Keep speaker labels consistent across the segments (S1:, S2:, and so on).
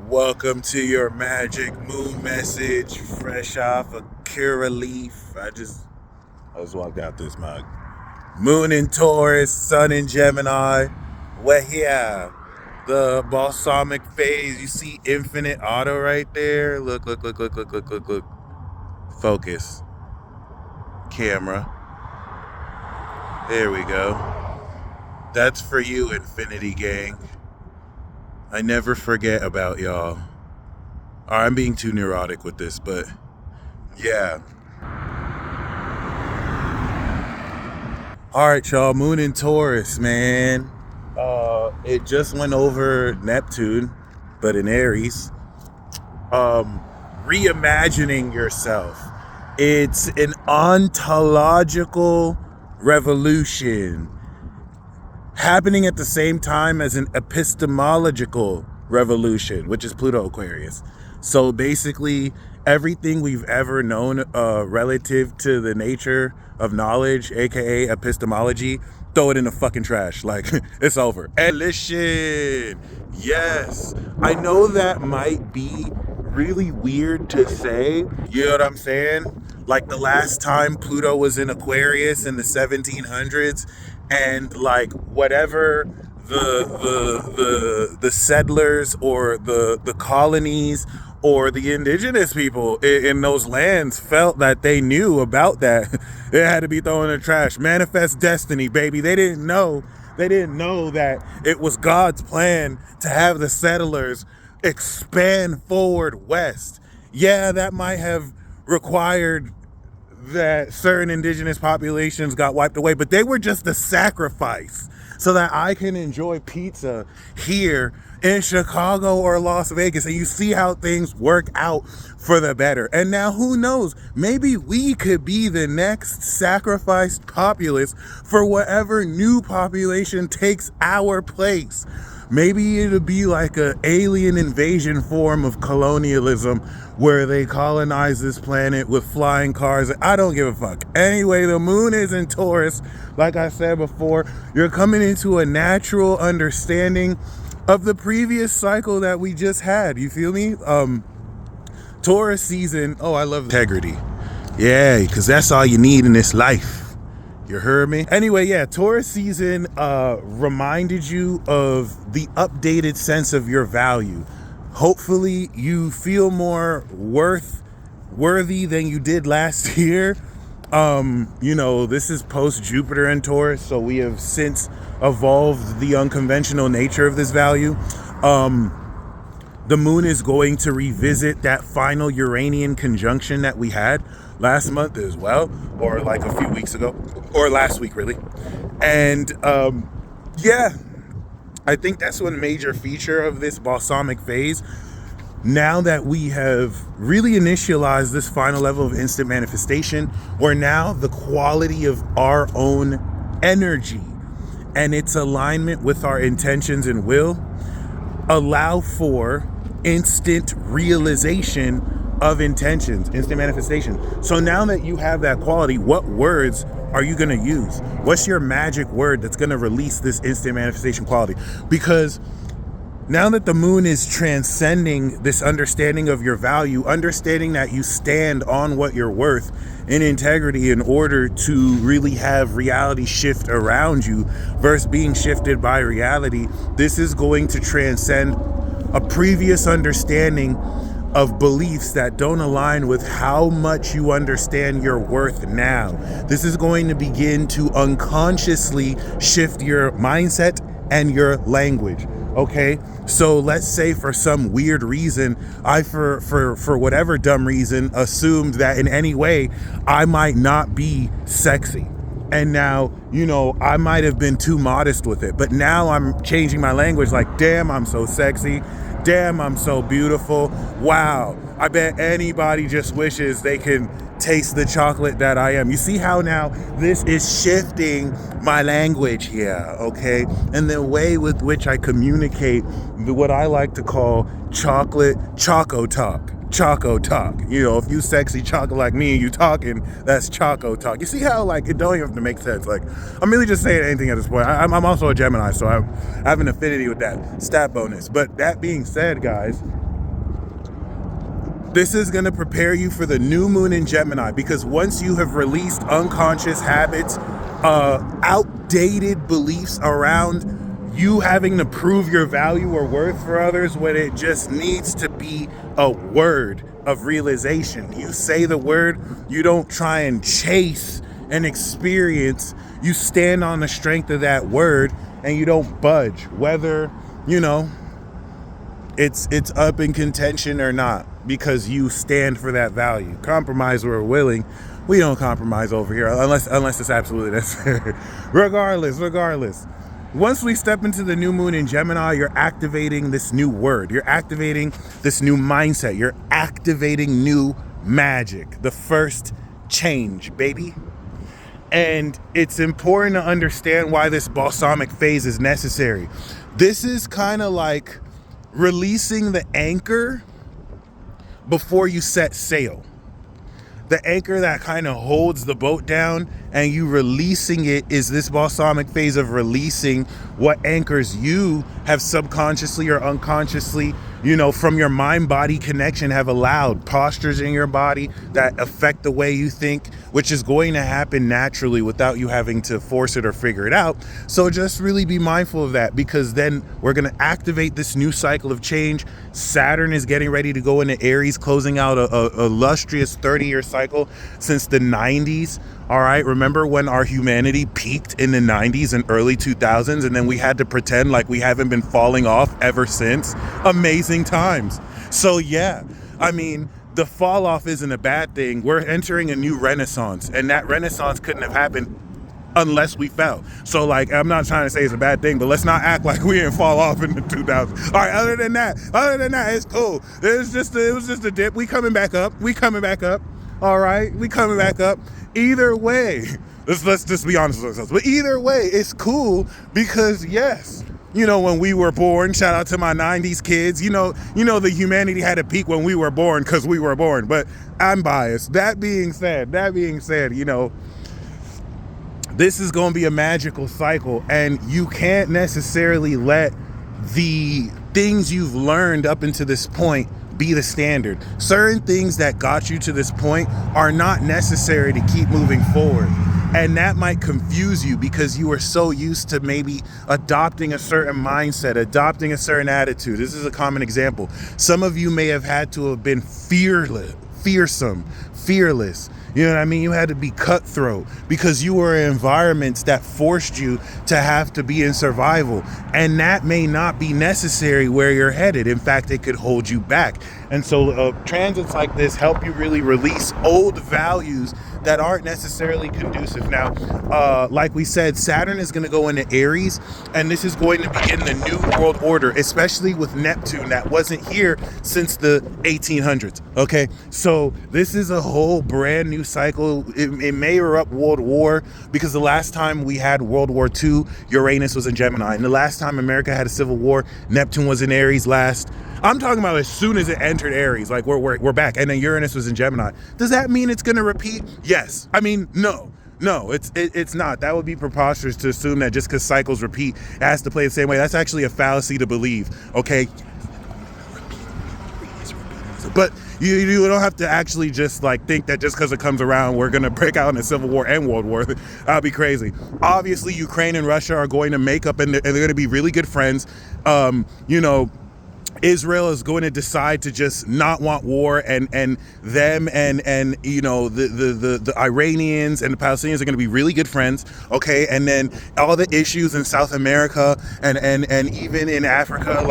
S1: Welcome to your magic moon message, fresh off a Cura leaf. I just walked out this mug. Moon in Taurus, Sun in Gemini. We're here. The balsamic phase. You see infinite auto right there. Look. Focus. Camera. There we go. That's for you, Infinity Gang. I never forget about y'all. I'm being too neurotic with this, but yeah. Alright, y'all, Moon in Taurus, man. It just went over Neptune, but in Aries. Reimagining yourself. It's an ontological revolution happening at the same time as an epistemological revolution, which is Pluto Aquarius. So basically, everything we've ever known relative to the nature of knowledge, aka epistemology, throw it in the fucking trash. Like, it's over. And listen, yes, I know that might be really weird to say, you know what I'm saying? Like the last time Pluto was in Aquarius in the 1700s, and like whatever the settlers or the colonies or the indigenous people in those lands felt that they knew about that, it had to be thrown in the trash. Manifest destiny, baby. They didn't know that it was God's plan to have the settlers expand forward west. Yeah, that might have required that certain indigenous populations got wiped away, but they were just a sacrifice so that I can enjoy pizza here in Chicago or Las Vegas. And you see how things work out for the better. And now who knows, maybe we could be the next sacrificed populace for whatever new population takes our place. Maybe it'll be like an alien invasion form of colonialism where they colonize this planet with flying cars. I don't give a fuck. Anyway, the moon is in Taurus. Like I said before, you're coming into a natural understanding of the previous cycle that we just had. You feel me? Taurus season. Oh, I love integrity. Yeah, because that's all you need in this life. You heard me? Anyway, yeah, Taurus season reminded you of the updated sense of your value. Hopefully you feel more worthy than you did last year. This is post Jupiter in Taurus, so we have since evolved the unconventional nature of this value. The moon is going to revisit that final Uranian conjunction that we had last month as well, or like a few weeks ago, or last week really. And I think that's one major feature of this balsamic phase. Now that we have really initialized this final level of instant manifestation, where now the quality of our own energy and its alignment with our intentions and will allow for instant realization of intentions, instant manifestation. So now that you have that quality, what words are you going to use? What's your magic word that's going to release this instant manifestation quality? Because now that the moon is transcending this understanding of your value, understanding that you stand on what you're worth in integrity in order to really have reality shift around you versus being shifted by reality, this is going to transcend a previous understanding of beliefs that don't align with how much you understand your worth now. This is going to begin to unconsciously shift your mindset and your language. Okay, so let's say for some weird reason, I for whatever dumb reason assumed that in any way I might not be sexy. And now, I might have been too modest with it, but now I'm changing my language like, damn, I'm so sexy. Damn, I'm so beautiful. Wow. I bet anybody just wishes they can taste the chocolate that I am. You see how now this is shifting my language here, okay? And the way with which I communicate what I like to call choco talk. If you sexy chocolate like me, you talking, that's choco talk. You see how it don't even have to make sense. I'm really just saying anything at this point. I'm also a Gemini, so I have an affinity with that stat bonus. But that being said, guys, This is going to prepare you for the new moon in Gemini, because once you have released unconscious habits, outdated beliefs around you having to prove your value or worth for others when it just needs to be a word of realization. You say the word, you don't try and chase an experience. You stand on the strength of that word and you don't budge, whether, it's up in contention or not, because you stand for that value. Compromise where we're willing. We don't compromise over here unless it's absolutely necessary. Regardless. Once we step into the new moon in Gemini, you're activating this new word. You're activating this new mindset. You're activating new magic. The first change, baby. And it's important to understand why this balsamic phase is necessary. This is kind of like releasing the anchor before you set sail. The anchor that kind of holds the boat down, and you releasing it is this balsamic phase of releasing what anchors you have subconsciously or unconsciously, from your mind-body connection, have allowed postures in your body that affect the way you think, which is going to happen naturally without you having to force it or figure it out. So just really be mindful of that, because then we're going to activate this new cycle of change. Saturn is getting ready to go into Aries, closing out a illustrious 30-year cycle since the 90s. All right, remember when our humanity peaked in the 90s and early 2000s, and then we had to pretend like we haven't been falling off ever since? Amazing times. So yeah, the fall off isn't a bad thing. We're entering a new renaissance, and that renaissance couldn't have happened unless we fell. So I'm not trying to say it's a bad thing, but let's not act like we didn't fall off in the 2000s. All right, other than that, it's cool. It was just a dip. We coming back up. All right, we coming back up. Either way, let's just be honest with ourselves. But either way, it's cool, because yes, when we were born, shout out to my 90s kids, the humanity had a peak when we were born because we were born. But I'm biased. That being said, this is going to be a magical cycle, and you can't necessarily let the things you've learned up until this point be the standard. Certain things that got you to this point are not necessary to keep moving forward. And that might confuse you because you are so used to maybe adopting a certain mindset, adopting a certain attitude. This is a common example. Some of you may have had to have been fearless. You know what I mean? You had to be cutthroat because you were in environments that forced you to have to be in survival. And that may not be necessary where you're headed. In fact, it could hold you back. And so transits like this help you really release old values that aren't necessarily conducive. Now, like we said, Saturn is going to go into Aries, and this is going to begin the new world order, especially with Neptune that wasn't here since the 1800s. Okay, so this is a whole brand new cycle. It may erupt World War, because the last time we had World War II, Uranus was in Gemini, and the last time America had a civil war, Neptune was in Aries last. I'm talking about as soon as it entered Aries, like we're back, and then Uranus was in Gemini. Does that mean it's going to repeat? Yes. No, it's not. That would be preposterous to assume that just because cycles repeat, it has to play the same way. That's actually a fallacy to believe, okay? But you don't have to actually just think that just because it comes around, we're going to break out in a civil war and world war. That'd be crazy. Obviously, Ukraine and Russia are going to make up, and they're going to be really good friends. Israel is going to decide to just not want war, and them and the Iranians and the Palestinians are going to be really good friends, okay? And then all the issues in South America and even in Africa,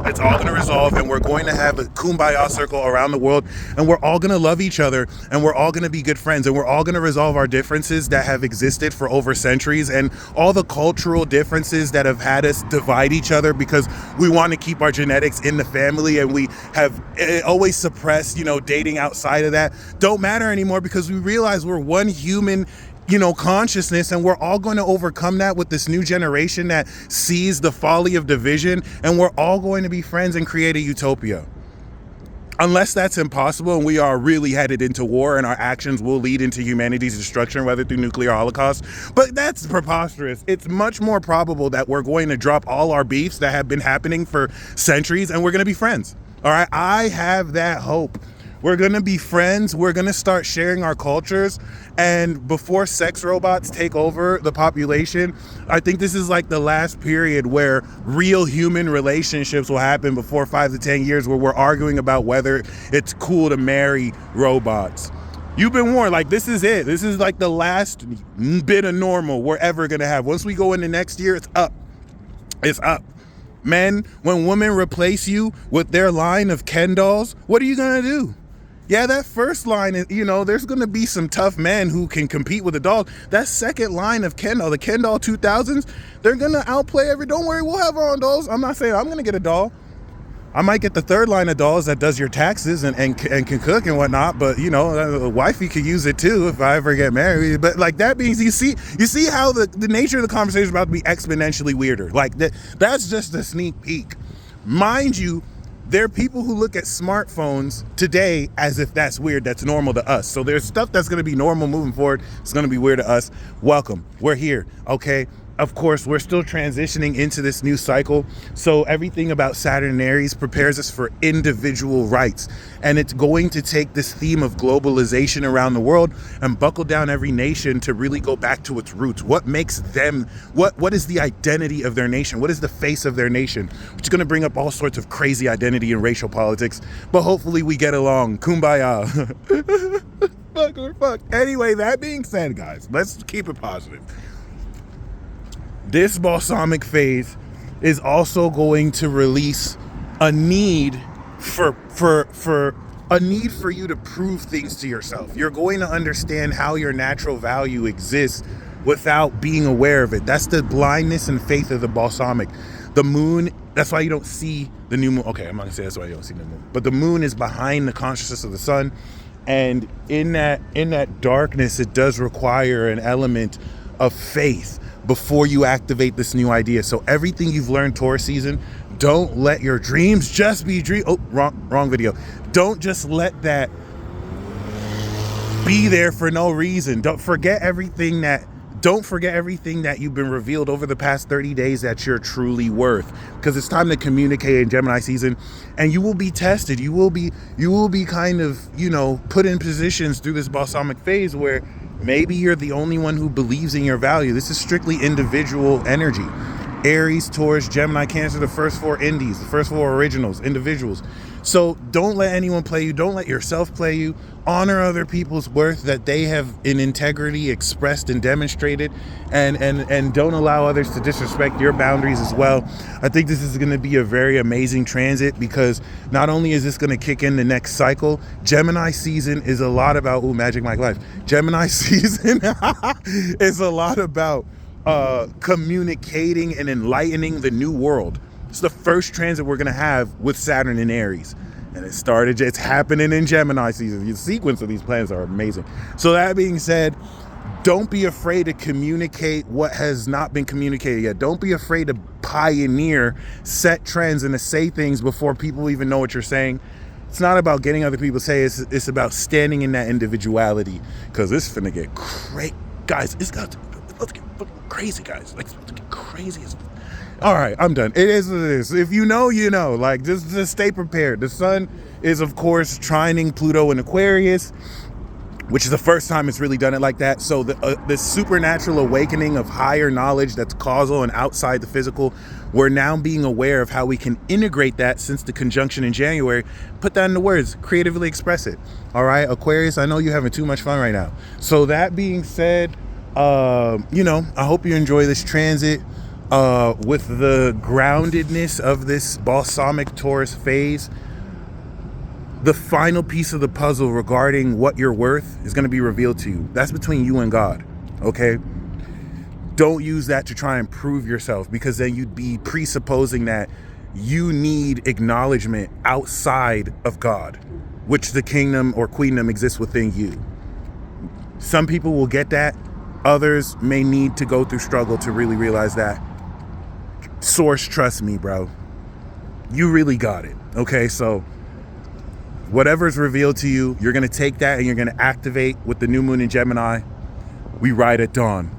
S1: it's all going to resolve, and we're going to have a kumbaya circle around the world, and we're all going to love each other, and we're all going to be good friends, and we're all going to resolve our differences that have existed for over centuries, and all the cultural differences that have had us divide each other because we want to keep our genetics in the family, and we have always suppressed, dating outside of that, don't matter anymore, because we realize we're one human, consciousness, and we're all going to overcome that with this new generation that sees the folly of division, and we're all going to be friends and create a utopia. Unless that's impossible and we are really headed into war and our actions will lead into humanity's destruction, whether through nuclear holocaust. But that's preposterous. It's much more probable that we're going to drop all our beefs that have been happening for centuries and we're going to be friends. All right. I have that hope We're going to be friends. We're going to start sharing our cultures. And before sex robots take over the population, I think this is like the last period where real human relationships will happen before 5 to 10 years, where we're arguing about whether it's cool to marry robots. You've been warned. Like, this is it. This is like the last bit of normal we're ever going to have. Once we go into next year, it's up. It's up. Men, when women replace you with their line of Ken dolls, what are you going to do? Yeah, that first line is, there's going to be some tough men who can compete with the dolls. That second line of Ken doll, the Ken doll 2000s, they're going to outplay don't worry, we'll have our own dolls. I'm not saying I'm going to get a doll. I might get the third line of dolls that does your taxes and can cook and whatnot, but wifey could use it too if I ever get married. But like, that means you see how the nature of the conversation is about to be exponentially weirder. Like that's just a sneak peek. Mind you, there are people who look at smartphones today as if that's weird, that's normal to us. So there's stuff that's going to be normal moving forward. It's going to be weird to us. Welcome. We're here. Okay. Of course, we're still transitioning into this new cycle. So everything about Saturn and Aries prepares us for individual rights. And it's going to take this theme of globalization around the world and buckle down every nation to really go back to its roots. What makes them, what is the identity of their nation? What is the face of their nation? Which is going to bring up all sorts of crazy identity and racial politics. But hopefully we get along. Kumbaya. Fuck, we're fucked. Anyway, that being said, guys, let's keep it positive. This balsamic phase is also going to release a need for you to prove things to yourself. You're going to understand how your natural value exists without being aware of it. That's the blindness and faith of the balsamic. The moon, that's why you don't see the new moon. Okay, I'm not gonna say that's why you don't see the moon. But the moon is behind the consciousness of the sun. And in that darkness, it does require an element of faith before you activate this new idea. So everything you've learned Taurus season, don't let your dreams just be dreams. Oh, wrong video. Don't just let that be there for no reason. Don't forget everything that you've been revealed over the past 30 days that you're truly worth. Because it's time to communicate in Gemini season, and you will be tested. You will be kind of, put in positions through this balsamic phase where maybe you're the only one who believes in your value. This is strictly individual energy. Aries, Taurus, Gemini, Cancer, the first 4 indies, the first 4 originals, individuals. So don't let anyone play you. Don't let yourself play you. Honor other people's worth that they have in integrity expressed and demonstrated, and don't allow others to disrespect your boundaries as well. I think this is going to be a very amazing transit, because not only is this going to kick in the next cycle, Gemini season is a lot about, Magic Mike Life. Gemini season is a lot about communicating and enlightening the new world. It's the first transit we're going to have with Saturn in Aries. And it's happening in Gemini season. The sequence of these planets are amazing. So that being said, don't be afraid to communicate what has not been communicated yet. Don't be afraid to pioneer, set trends, and to say things before people even know what you're saying. It's not about getting other people to say it. It's about standing in that individuality, because it's finna get crazy. Guys, let's get fucking crazy, guys. Like, it's about to get crazy as all right, I'm done. It is what it is. If you know, you know. Like, just stay prepared. The sun is, of course, trining Pluto in Aquarius, which is the first time it's really done it like that. So the supernatural awakening of higher knowledge that's causal and outside the physical, we're now being aware of how we can integrate that since the conjunction in January. Put that into words, creatively express it. All right, Aquarius, I know you're having too much fun right now. So that being said, I hope you enjoy this transit. With the groundedness of this balsamic Taurus phase, the final piece of the puzzle regarding what you're worth is going to be revealed to you. That's between you and God, okay? Don't use that to try and prove yourself, because then you'd be presupposing that you need acknowledgement outside of God, which the kingdom or queendom exists within you. Some people will get that. Others may need to go through struggle to really realize that. Source, trust me, bro. You really got it. Okay, so whatever's revealed to you, you're going to take that and you're going to activate with the new moon in Gemini. We ride at dawn.